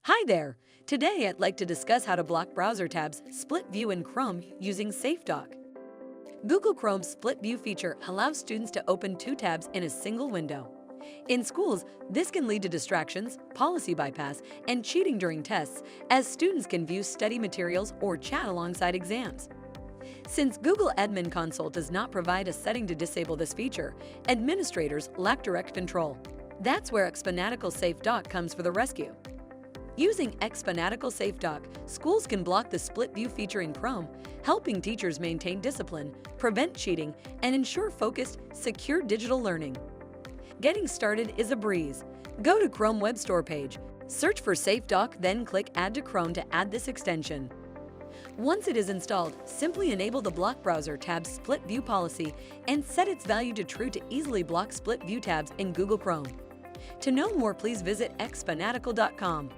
Hi there! Today I'd like to discuss how to block browser tabs split view in Chrome using SafeDock. Google Chrome's split view feature allows students to open two tabs in a single window. In schools, this can lead to distractions, policy bypass, and cheating during tests, as students can view study materials or chat alongside exams. Since Google Admin Console does not provide a setting to disable this feature, administrators lack direct control. That's where xFanatical SafeDock comes for the rescue. Using xFanatical SafeDock, schools can block the split view feature in Chrome, helping teachers maintain discipline, prevent cheating, and ensure focused, secure digital learning. Getting started is a breeze. Go to Chrome Web Store page, search for SafeDock, then click Add to Chrome to add this extension. Once it is installed, simply enable the block browser tabs split view policy and set its value to true to easily block split view tabs in Google Chrome. To know more, please visit xfanatical.com.